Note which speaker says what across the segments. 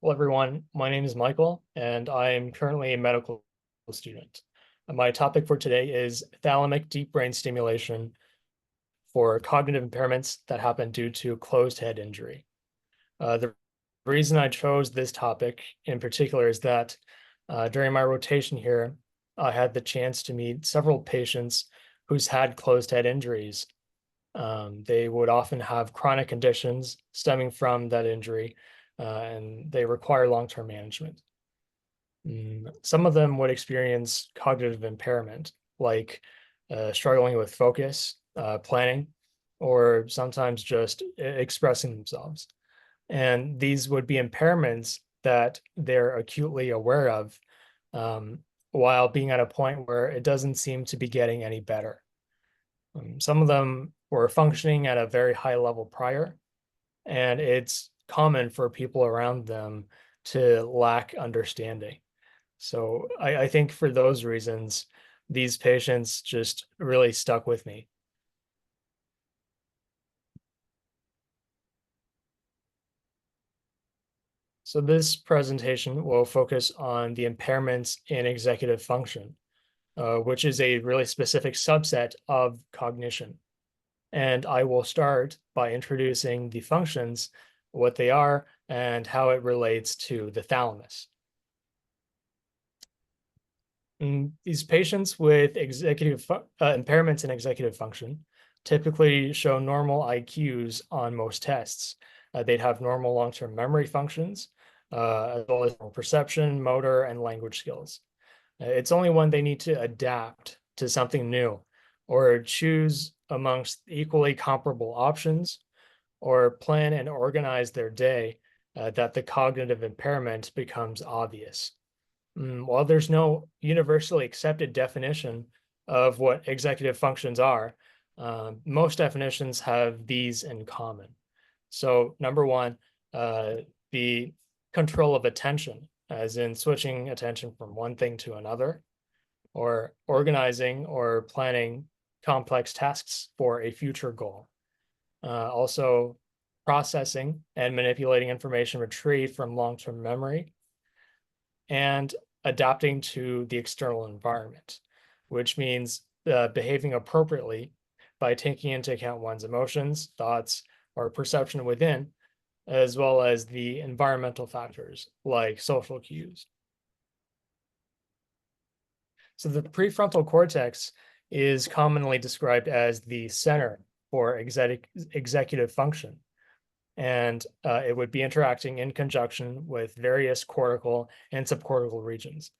Speaker 1: Hello, everyone. My name is Michael, and I am currently a medical student. My topic for today is thalamic deep brain stimulation for cognitive impairments that happen due to closed head injury. The reason I chose this topic in particular is that during my rotation here, I had the chance to meet several patients who's had closed head injuries. They would often have chronic conditions stemming from that injury, and they require long-term management. Some of them would experience cognitive impairment, like struggling with focus, planning, or sometimes just expressing themselves. And these would be impairments that they're acutely aware of, um, while being at a point where it doesn't seem to be getting any better. Some of them were functioning at a very high level prior, and it's common for people around them to lack understanding. So I think for those reasons, these patients just really stuck with me. So this presentation will focus on the impairments in executive function, which is a really specific subset of cognition. And I will start by introducing the functions, what they are, and how it relates to the thalamus. These patients with impairments in executive function typically show normal IQs on most tests. They'd have normal long-term memory functions, as well as perception, motor, and language skills. It's only when they need to adapt to something new or choose amongst equally comparable options or plan and organize their day that the cognitive impairment becomes obvious. While there's no universally accepted definition of what executive functions are, most definitions have these in common. So, number one, the control of attention, as in switching attention from one thing to another, or organizing or planning complex tasks for a future goal. Also, processing and manipulating information retrieved from long-term memory, and adapting to the external environment, which means behaving appropriately by taking into account one's emotions, thoughts, or perception within, as well as the environmental factors like social cues. So the prefrontal cortex is commonly described as the center for executive function. And it would be interacting in conjunction with various cortical and subcortical regions.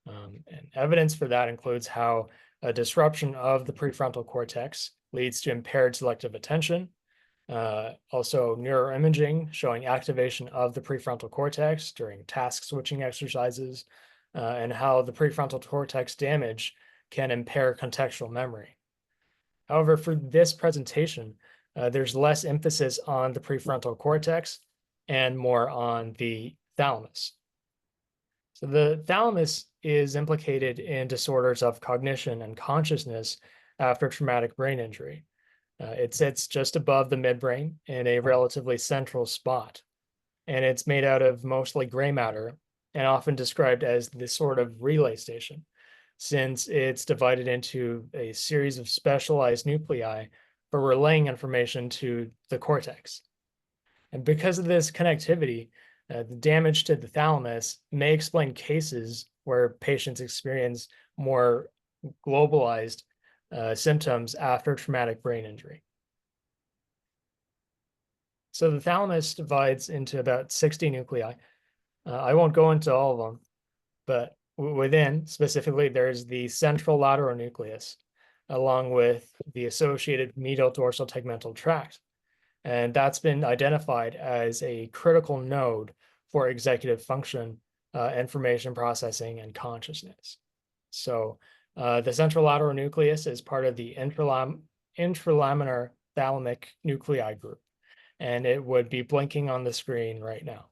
Speaker 1: And evidence for that includes how a disruption of the prefrontal cortex leads to impaired selective attention. Also, neuroimaging showing activation of the prefrontal cortex during task switching exercises, and how the prefrontal cortex damage can impair contextual memory. However, for this presentation, there's less emphasis on the prefrontal cortex and more on the thalamus. So the thalamus is implicated in disorders of cognition and consciousness after traumatic brain injury. It sits just above the midbrain in a relatively central spot, and it's made out of mostly gray matter and often described as the sort of relay station, since it's divided into a series of specialized nuclei for relaying information to the cortex. And because of this connectivity, the damage to the thalamus may explain cases where patients experience more globalized symptoms after traumatic brain injury. So the thalamus divides into about 60 nuclei. I won't go into all of them, but within specifically, there's the central lateral nucleus, along with the associated medial dorsal tegmental tract. And that's been identified as a critical node for executive function, information processing, and consciousness. So the central lateral nucleus is part of the intralaminar thalamic nuclei group, and it would be blinking on the screen right now.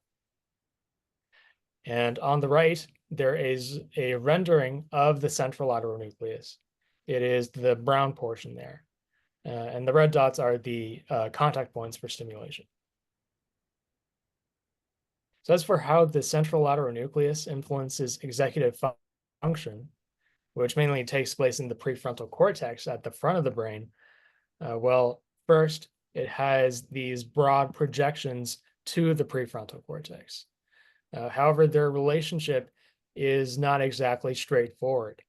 Speaker 1: And on the right, there is a rendering of the central lateral nucleus. It is the brown portion there. And the red dots are the contact points for stimulation. So as for how the central lateral nucleus influences executive function, which mainly takes place in the prefrontal cortex at the front of the brain, well, first, it has these broad projections to the prefrontal cortex. However, their relationship is not exactly straightforward,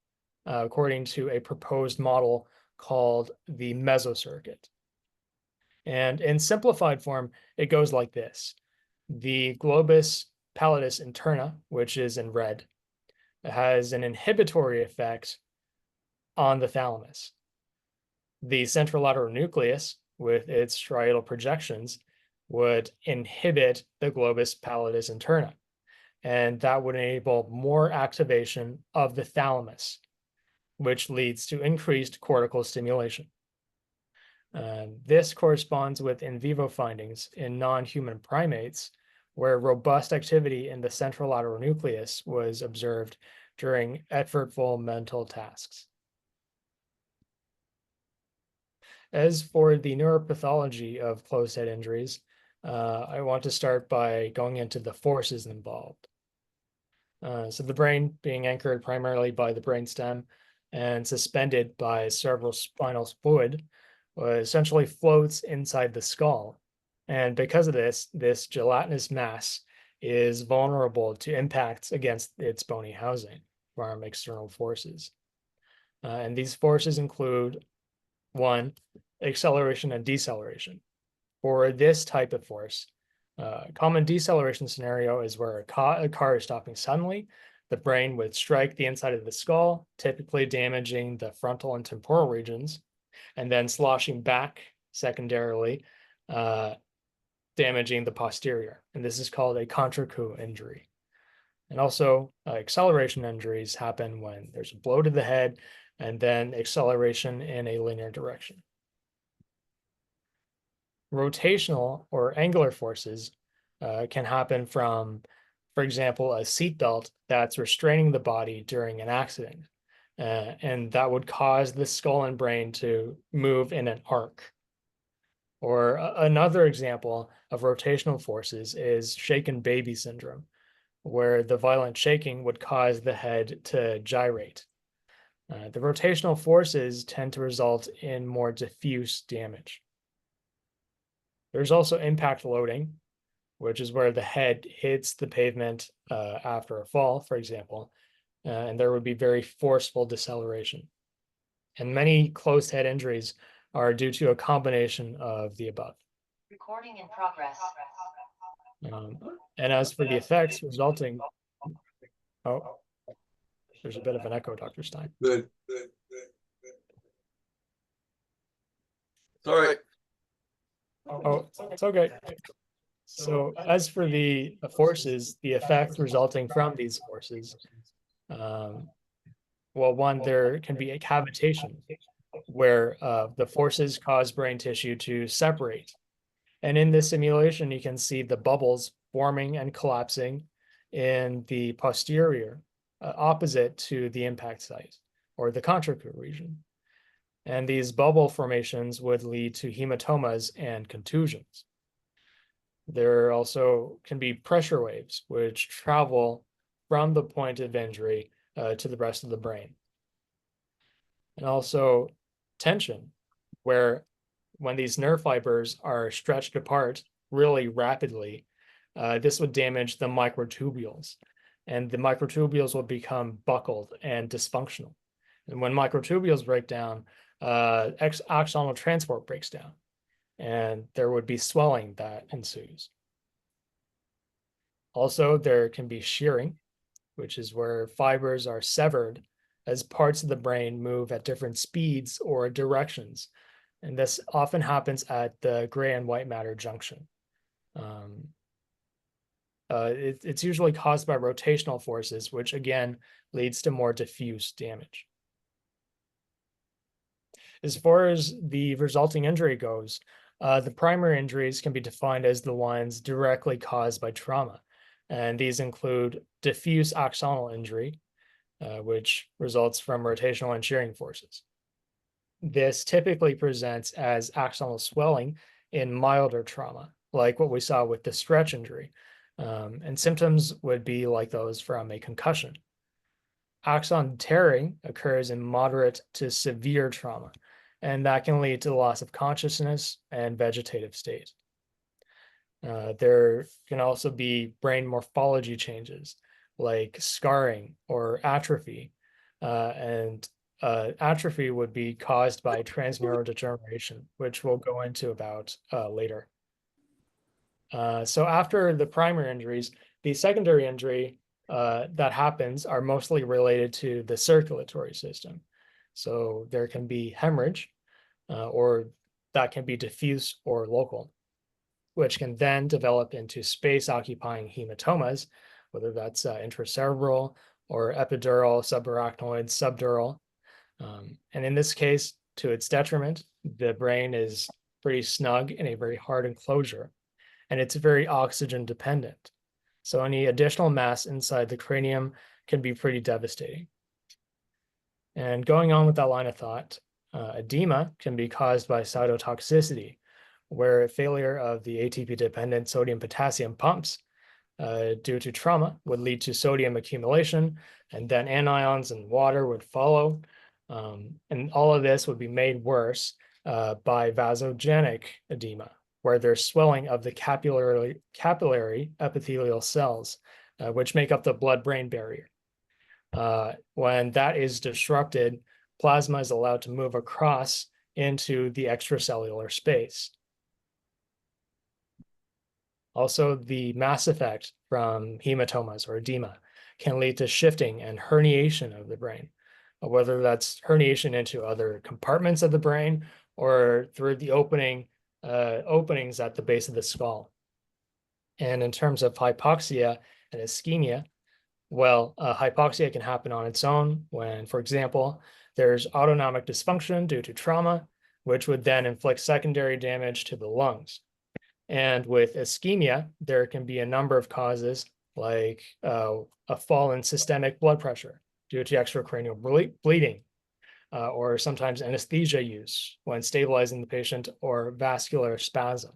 Speaker 1: according to a proposed model called the mesocircuit. And in simplified form, it goes like this. The globus pallidus interna, which is in red, has an inhibitory effect on the thalamus. The central lateral nucleus, with its striatal projections, would inhibit the globus pallidus interna, and that would enable more activation of the thalamus, which leads to increased cortical stimulation. This corresponds with in vivo findings in non-human primates, where robust activity in the central lateral nucleus was observed during effortful mental tasks. As for the neuropathology of closed head injuries, I want to start by going into the forces involved. So the brain being anchored primarily by the brainstem and suspended by cerebrospinal fluid essentially floats inside the skull. And because of this, this gelatinous mass is vulnerable to impacts against its bony housing from external forces. And these forces include, one, acceleration and deceleration. For this type of force, common deceleration scenario is where a car is stopping suddenly. The brain would strike the inside of the skull, typically damaging the frontal and temporal regions, and then sloshing back secondarily, damaging the posterior. And this is called a contre-coup injury. And also, acceleration injuries happen when there's a blow to the head and then acceleration in a linear direction. Rotational or angular forces can happen from, for example, a seatbelt that's restraining the body during an accident. And that would cause the skull and brain to move in an arc. Or another example of rotational forces is shaken baby syndrome, where the violent shaking would cause the head to gyrate. The rotational forces tend to result in more diffuse damage. There's also impact loading, which is where the head hits the pavement after a fall, for example, and there would be very forceful deceleration. And many closed head injuries are due to a combination of the above.
Speaker 2: Recording in progress.
Speaker 1: And as for the effects resulting, oh, there's a bit of an echo, Dr. Stein.
Speaker 3: Good. Sorry.
Speaker 1: Oh, it's okay. So as for the forces, the effect resulting from these forces, well, one, there can be a cavitation where the forces cause brain tissue to separate. And in this simulation, you can see the bubbles forming and collapsing in the posterior, opposite to the impact site or the contre-coup region. And these bubble formations would lead to hematomas and contusions. There also can be pressure waves, which travel from the point of injury to the rest of the brain. And also tension, where when these nerve fibers are stretched apart really rapidly, this would damage the microtubules, and the microtubules will become buckled and dysfunctional. And when microtubules break down, axonal transport breaks down, and there would be swelling that ensues. Also, there can be shearing, which is where fibers are severed as parts of the brain move at different speeds or directions. And this often happens at the gray and white matter junction. It's usually caused by rotational forces, which again leads to more diffuse damage. As far as the resulting injury goes, the primary injuries can be defined as the ones directly caused by trauma. And these include diffuse axonal injury, which results from rotational and shearing forces. This typically presents as axonal swelling in milder trauma, like what we saw with the stretch injury, And symptoms would be like those from a concussion. Axon tearing occurs in moderate to severe trauma, and that can lead to the loss of consciousness and vegetative state. There can also be brain morphology changes like scarring or atrophy. And atrophy would be caused by transneurodegeneration, which we'll go into about later. So after the primary injuries, the secondary injury that happens are mostly related to the circulatory system. So there can be hemorrhage, or that can be diffuse or local, which can then develop into space-occupying hematomas, whether that's intracerebral or epidural, subarachnoid, subdural. And in this case, to its detriment, the brain is pretty snug in a very hard enclosure, and it's very oxygen dependent. So any additional mass inside the cranium can be pretty devastating. And going on with that line of thought, edema can be caused by cytotoxicity, where failure of the ATP-dependent sodium-potassium pumps due to trauma would lead to sodium accumulation, and then anions and water would follow. And all of this would be made worse by vasogenic edema, where there's swelling of the capillary epithelial cells, which make up the blood-brain barrier. When that is disrupted, plasma is allowed to move across into the extracellular space. Also, the mass effect from hematomas or edema can lead to shifting and herniation of the brain, whether that's herniation into other compartments of the brain or through the openings at the base of the skull. And in terms of hypoxia and ischemia, well, hypoxia can happen on its own when, for example, there's autonomic dysfunction due to trauma, which would then inflict secondary damage to the lungs. And with ischemia, there can be a number of causes like a fall in systemic blood pressure due to extracranial bleeding, or sometimes anesthesia use when stabilizing the patient, or vascular spasm.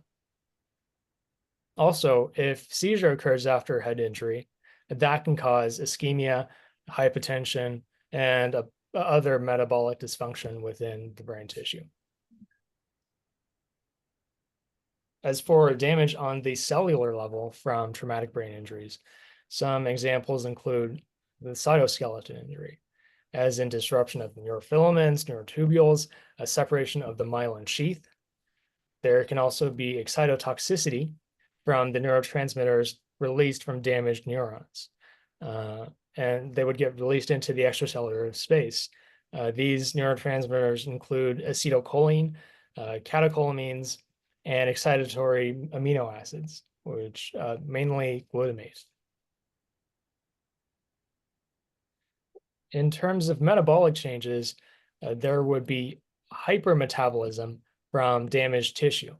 Speaker 1: Also, if seizure occurs after head injury, that can cause ischemia, hypotension, and other metabolic dysfunction within the brain tissue. As for damage on the cellular level from traumatic brain injuries, some examples include the cytoskeleton injury, as in disruption of the neurofilaments, neurotubules, a separation of the myelin sheath. There can also be excitotoxicity from the neurotransmitters released from damaged neurons, and they would get released into the extracellular space. These neurotransmitters include acetylcholine, catecholamines, and excitatory amino acids, which mainly glutamate. In terms of metabolic changes, there would be hypermetabolism from damaged tissue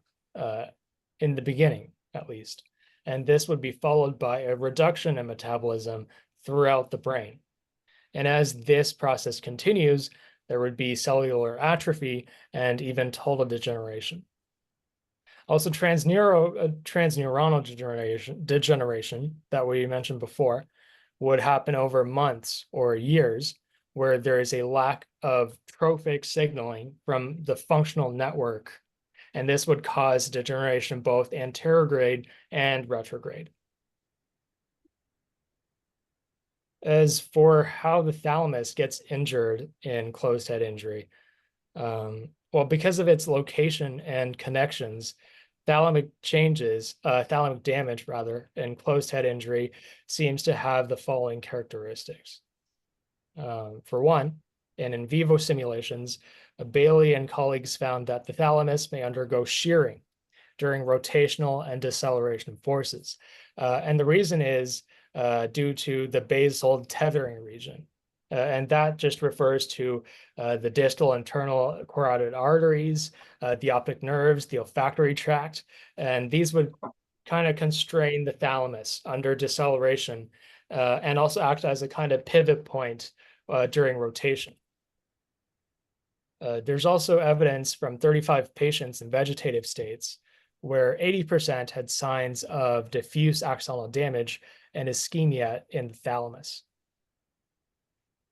Speaker 1: in the beginning, at least. And this would be followed by a reduction in metabolism throughout the brain. And as this process continues, there would be cellular atrophy and even total degeneration. Also, transneuronal degeneration that we mentioned before would happen over months or years, where there is a lack of trophic signaling from the functional network. And this would cause degeneration both anterograde and retrograde. As for how the thalamus gets injured in closed head injury, well, because of its location and connections, thalamic damage rather, in closed head injury seems to have the following characteristics. For one, in vivo simulations, Bailey and colleagues found that the thalamus may undergo shearing during rotational and deceleration forces. And the reason is due to the basal tethering region. And that just refers to the distal internal carotid arteries, the optic nerves, the olfactory tract, and these would kind of constrain the thalamus under deceleration and also act as a kind of pivot point during rotation. There's also evidence from 35 patients in vegetative states where 80% had signs of diffuse axonal damage and ischemia in the thalamus.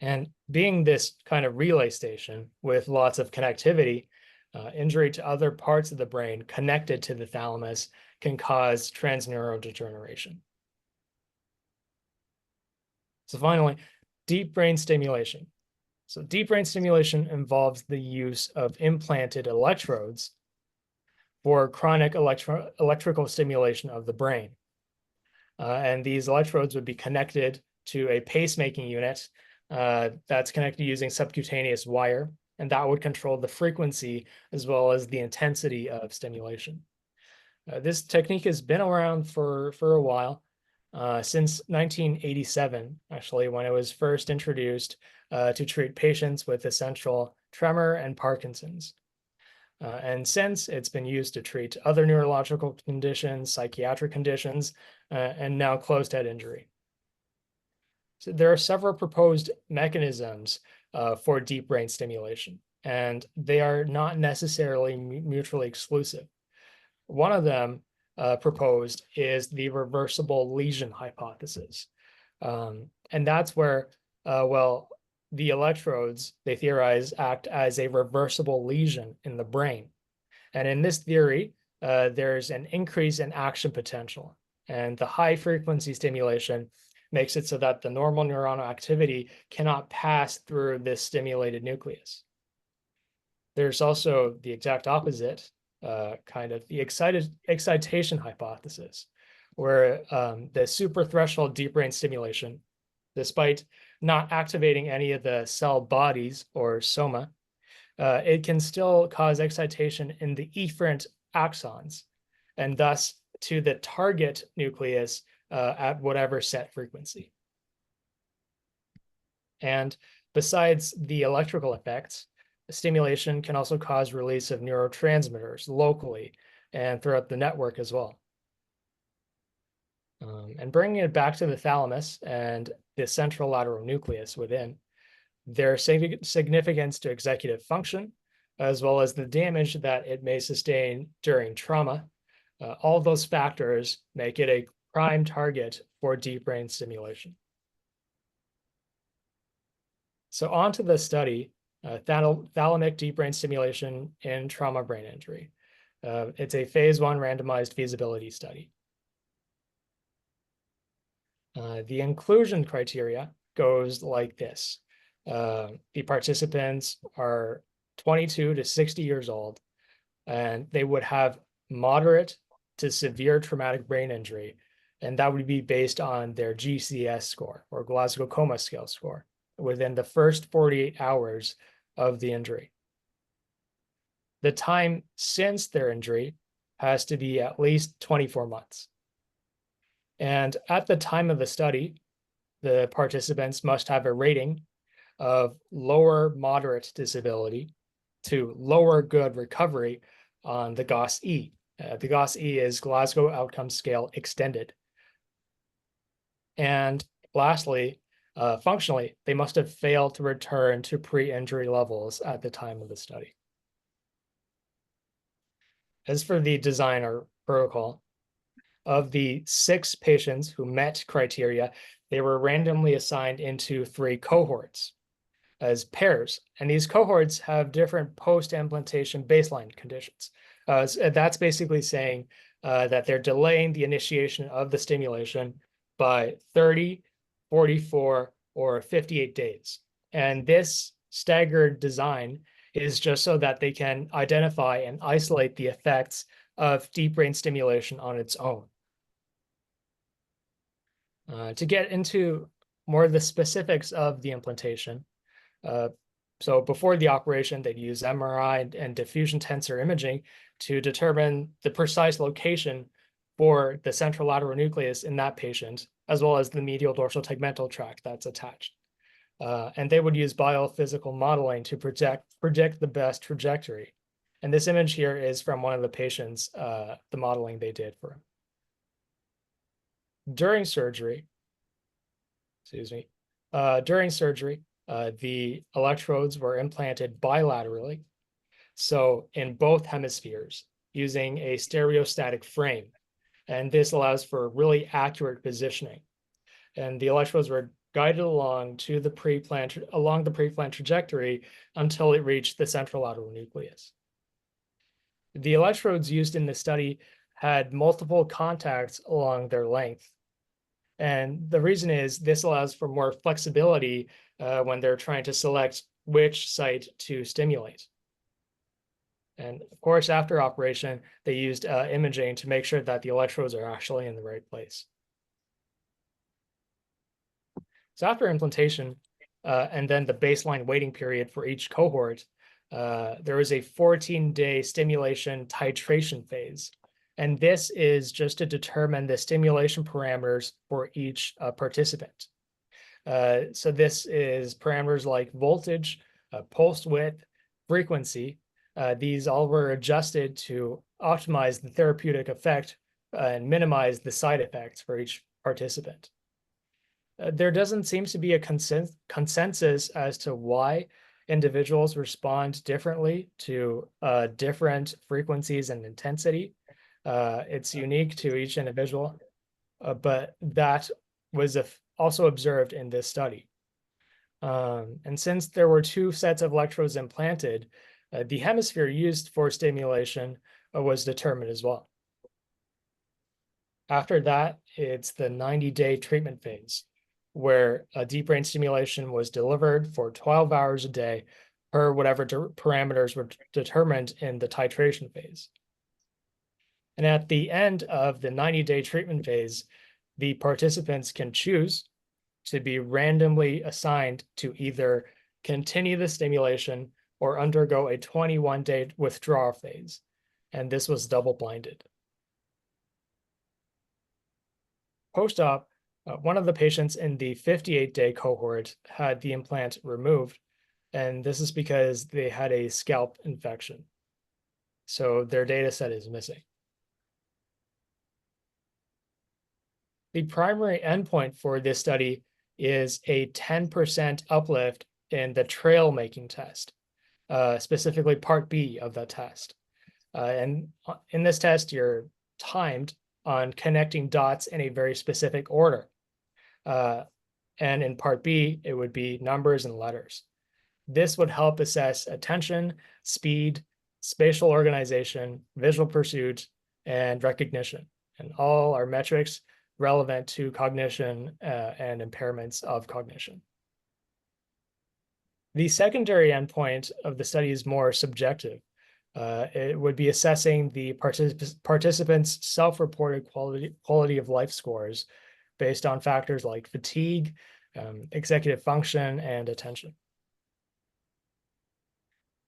Speaker 1: And being this kind of relay station with lots of connectivity, injury to other parts of the brain connected to the thalamus can cause transneurodegeneration. So finally, deep brain stimulation. So deep brain stimulation involves the use of implanted electrodes for chronic electrical stimulation of the brain. And these electrodes would be connected to a pacemaking unit that's connected using subcutaneous wire, and that would control the frequency as well as the intensity of stimulation. This technique has been around for a while, since 1987, actually, when it was first introduced to treat patients with essential tremor and Parkinson's. And since it's been used to treat other neurological conditions, psychiatric conditions, and now closed head injury. So there are several proposed mechanisms for deep brain stimulation, and they are not necessarily mutually exclusive. One of them proposed is the reversible lesion hypothesis. And that's where, well, the electrodes, they theorize, act as a reversible lesion in the brain. And in this theory, there's an increase in action potential. And the high frequency stimulation makes it so that the normal neuronal activity cannot pass through this stimulated nucleus. There's also the exact opposite, kind of the excitation hypothesis, where the suprathreshold deep brain stimulation, despite not activating any of the cell bodies or soma, it can still cause excitation in the efferent axons, and thus to the target nucleus at whatever set frequency. And besides the electrical effects, stimulation can also cause release of neurotransmitters locally and throughout the network as well. And bringing it back to the thalamus and the central lateral nucleus within, their significance to executive function, as well as the damage that it may sustain during trauma, all those factors make it a prime target for deep brain stimulation. So on to the study, Thalamic deep brain stimulation in trauma brain injury. It's a phase 1 randomized feasibility study. The inclusion criteria goes like this. The participants are 22 to 60 years old, and they would have moderate to severe traumatic brain injury, and that would be based on their GCS score, or Glasgow Coma Scale score, within the first 48 hours of the injury. The time since their injury has to be at least 24 months. And at the time of the study, the participants must have a rating of lower moderate disability to lower good recovery on the GAUS-E. The GAUS-E is Glasgow Outcome Scale Extended. And lastly, functionally, they must have failed to return to pre-injury levels at the time of the study. As for the design or protocol, of the 6 patients who met criteria, they were randomly assigned into 3 cohorts as pairs. And these cohorts have different post-implantation baseline conditions. So that's basically saying that they're delaying the initiation of the stimulation by 30, 44, or 58 days. And this staggered design is just so that they can identify and isolate the effects of deep brain stimulation on its own. To get into more of the specifics of the implantation, so before the operation, they'd use MRI and diffusion tensor imaging to determine the precise location for the central lateral nucleus in that patient, as well as the medial dorsal tegmental tract that's attached. And they would use biophysical modeling to predict the best trajectory. And this image here is from one of the patients, the modeling they did for him. During surgery, the electrodes were implanted bilaterally. So in both hemispheres, using a stereostatic frame. And this allows for really accurate positioning. And the electrodes were guided along the pre-planned trajectory until it reached the central nucleus. The electrodes used in the study had multiple contacts along their length. And the reason is this allows for more flexibility when they're trying to select which site to stimulate. And of course, after operation, they used imaging to make sure that the electrodes are actually in the right place. So after implantation, and then the baseline waiting period for each cohort, there was a 14-day stimulation titration phase. And this is just to determine the stimulation parameters for each participant. So this is parameters like voltage, pulse width, frequency. These all were adjusted to optimize the therapeutic effect and minimize the side effects for each participant. There doesn't seem to be a consensus as to why individuals respond differently to different frequencies and intensity. It's unique to each individual, but that was also observed in this study. And since there were two sets of electrodes implanted, the hemisphere used for stimulation was determined as well. After that, it's the 90-day treatment phase, where a deep brain stimulation was delivered for 12 hours a day per whatever parameters were determined in the titration phase. And at the end of the 90-day treatment phase, the participants can choose to be randomly assigned to either continue the stimulation or undergo a 21-day withdrawal phase. And this was double-blinded. Post-op, one of the patients in the 58-day cohort had the implant removed, and this is because they had a scalp infection. So their data set is missing. The primary endpoint for this study is a 10% uplift in the trail making test, specifically part B of that test. And in this test, you're timed on connecting dots in a very specific order. And in part B, it would be numbers and letters. This would help assess attention, speed, spatial organization, visual pursuit, and recognition. And all are metrics relevant to cognition and impairments of cognition. The secondary endpoint of the study is more subjective. It would be assessing the participants' self-reported quality of life scores based on factors like fatigue, executive function, and attention.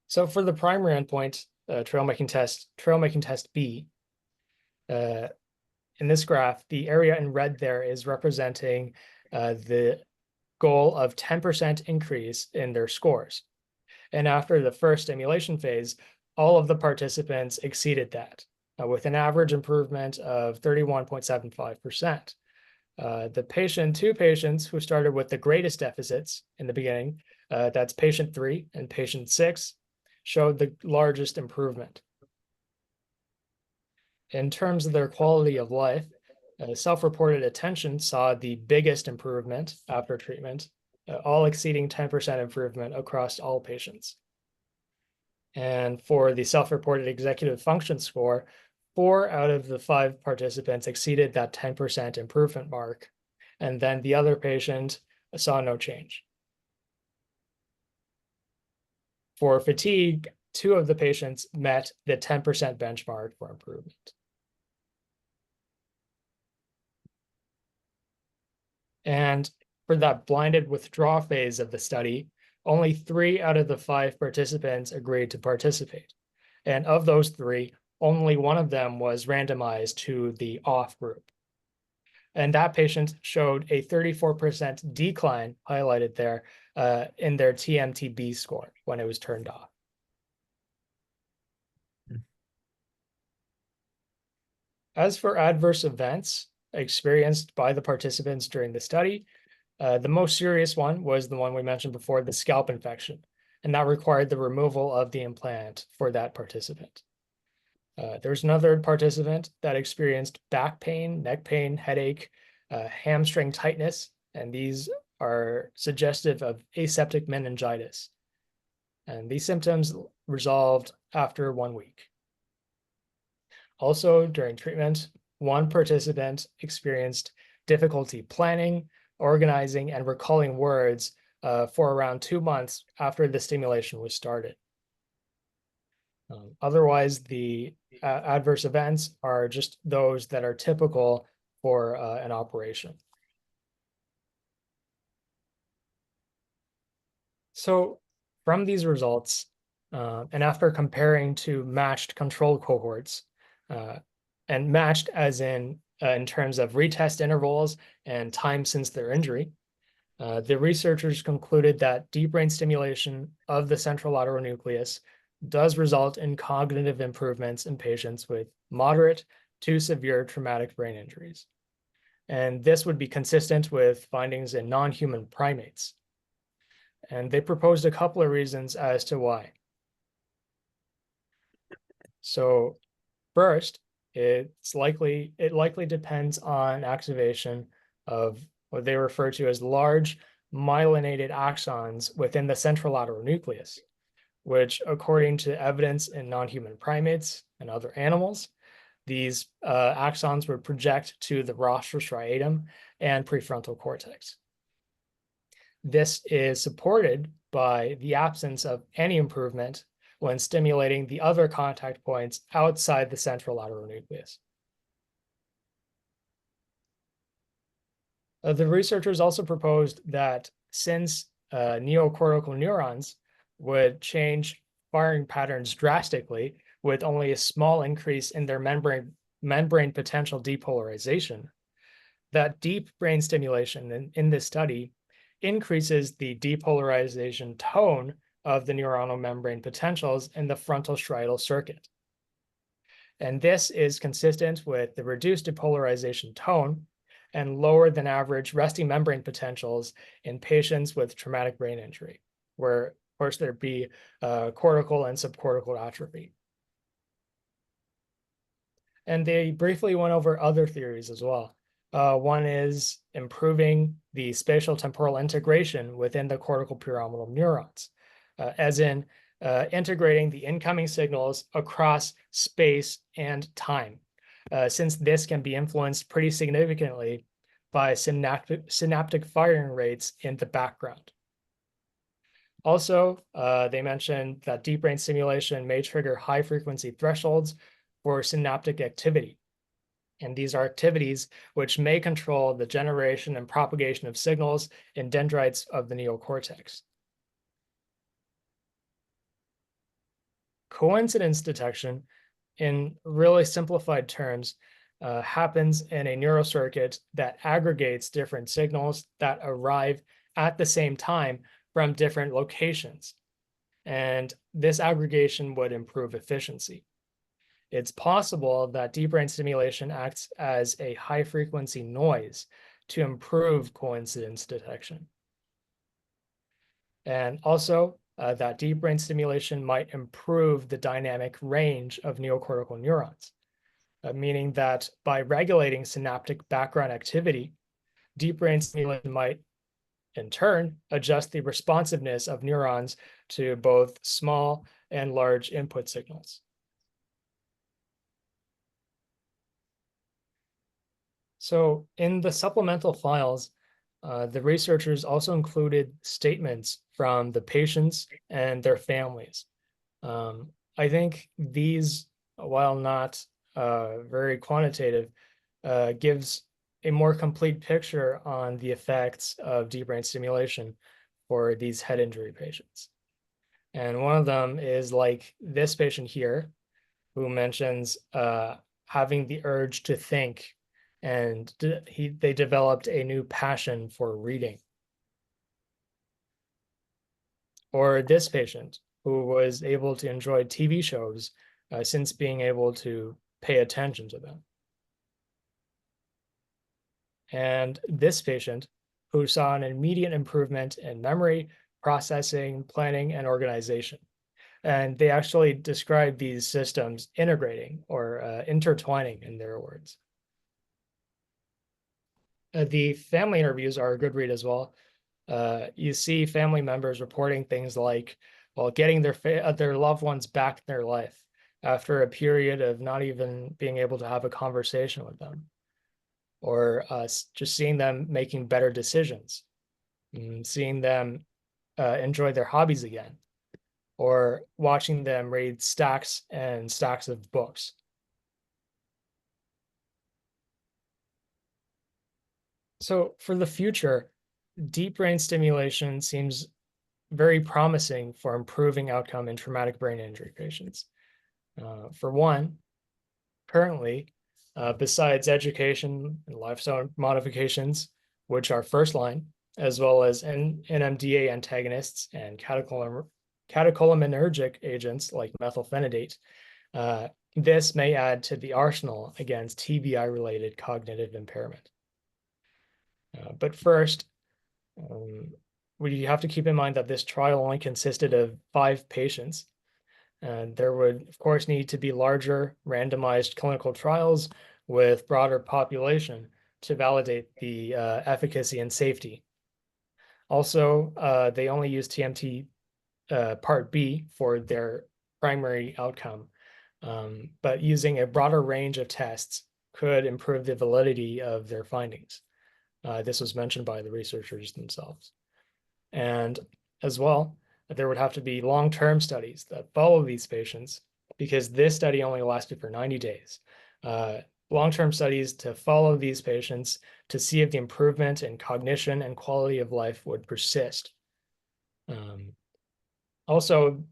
Speaker 1: So for the primary endpoint, trail making test B, in this graph, the area in red there is representing the goal of 10% increase in their scores. And after the first stimulation phase, all of the participants exceeded that with an average improvement of 31.75%. Two patients who started with the greatest deficits in the beginning, that's patient 3 and patient 6, showed the largest improvement. In terms of their quality of life, self-reported attention saw the biggest improvement after treatment, all exceeding 10% improvement across all patients. And for the self-reported executive function score, 4 out of the 5 participants exceeded that 10% improvement mark, and then the other patient saw no change. For fatigue, 2 of the patients met the 10% benchmark for improvement. And for that blinded withdrawal phase of the study, only 3 out of the 5 participants agreed to participate. And of those 3, only one of them was randomized to the off group. And that patient showed a 34% decline, highlighted there, in their TMTB score when it was turned off. As for adverse events experienced by the participants during the study, the most serious one was the one we mentioned before, the scalp infection, and that required the removal of the implant for that participant. There's another participant that experienced back pain, neck pain, headache, hamstring tightness, and these are suggestive of aseptic meningitis. And these symptoms resolved after 1 week. Also, during treatment, one participant experienced difficulty planning, organizing, and recalling words for around 2 months after the stimulation was started. Otherwise, the adverse events are just those that are typical for an operation. So from these results, and after comparing to matched control cohorts, and matched as in terms of retest intervals and time since their injury, the researchers concluded that deep brain stimulation of the central lateral nucleus does result in cognitive improvements in patients with moderate to severe traumatic brain injuries. And this would be consistent with findings in non-human primates. And they proposed a couple of reasons as to why. So first, it likely depends on activation of what they refer to as large myelinated axons within the centrolateral nucleus, which, according to evidence in non-human primates and other animals, these axons would project to the rostral striatum and prefrontal cortex. This is supported by the absence of any improvement when stimulating the other contact points outside the central lateral nucleus. The researchers also proposed that since neocortical neurons would change firing patterns drastically with only a small increase in their membrane potential depolarization, that deep brain stimulation in this study increases the depolarization tone of the neuronal membrane potentials in the frontal striatal circuit. And this is consistent with the reduced depolarization tone and lower than average resting membrane potentials in patients with traumatic brain injury, where, of course, there'd be cortical and subcortical atrophy. And they briefly went over other theories as well. One is improving the spatial temporal integration within the cortical pyramidal neurons, as in integrating the incoming signals across space and time, since this can be influenced pretty significantly by synaptic firing rates in the background. Also, they mentioned that deep brain stimulation may trigger high frequency thresholds for synaptic activity. And these are activities which may control the generation and propagation of signals in dendrites of the neocortex. Coincidence detection, in really simplified terms, happens in a neural circuit that aggregates different signals that arrive at the same time from different locations. And this aggregation would improve efficiency. It's possible that deep brain stimulation acts as a high-frequency noise to improve coincidence detection. And also, that deep brain stimulation might improve the dynamic range of neocortical neurons, meaning that by regulating synaptic background activity, deep brain stimulation might, in turn, adjust the responsiveness of neurons to both small and large input signals. So in the supplemental files, the researchers also included statements from the patients and their families. I think these, while not very quantitative, gives a more complete picture on the effects of deep brain stimulation for these head injury patients. And one of them is like this patient here, who mentions having the urge to think, and they developed a new passion for reading. Or this patient who was able to enjoy TV shows since being able to pay attention to them. And this patient who saw an immediate improvement in memory, processing, planning, and organization. And they actually describe these systems integrating or intertwining in their words. The family interviews are a good read as well. You see family members reporting things like, well, getting their loved ones back in their life after a period of not even being able to have a conversation with them, or just seeing them making better decisions, seeing them enjoy their hobbies again, or watching them read stacks and stacks of books. So for the future, deep brain stimulation seems very promising for improving outcome in traumatic brain injury patients. For one, currently, besides education and lifestyle modifications, which are first line, as well as NMDA antagonists and catecholaminergic agents like methylphenidate, this may add to the arsenal against TBI-related cognitive impairment. But first, we have to keep in mind that this trial only consisted of 5 patients. And there would, of course, need to be larger randomized clinical trials with broader population to validate the efficacy and safety. Also, they only use TMT Part B for their primary outcome, but using a broader range of tests could improve the validity of their findings. This was mentioned by the researchers themselves. And as well, there would have to be long-term studies that follow these patients because this study only lasted for 90 days. Long-term studies to follow these patients to see if the improvement in cognition and quality of life would persist. Also,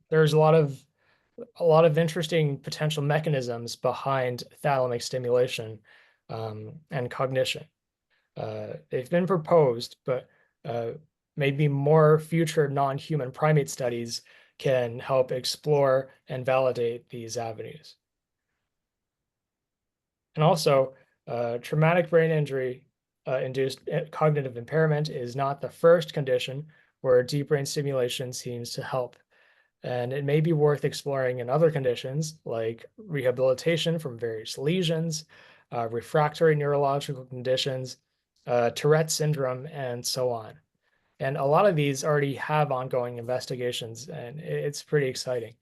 Speaker 1: there's a lot of interesting potential mechanisms behind thalamic stimulation and cognition. They've been proposed, but maybe more future non-human primate studies can help explore and validate these avenues. And also, traumatic brain injury induced cognitive impairment is not the first condition where deep brain stimulation seems to help. And it may be worth exploring in other conditions like rehabilitation from various lesions, refractory neurological conditions, Tourette syndrome, and so on. And a lot of these already have ongoing investigations, and it's pretty exciting.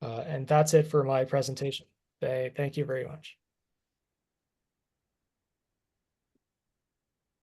Speaker 1: And that's it for my presentation. Thank you very much.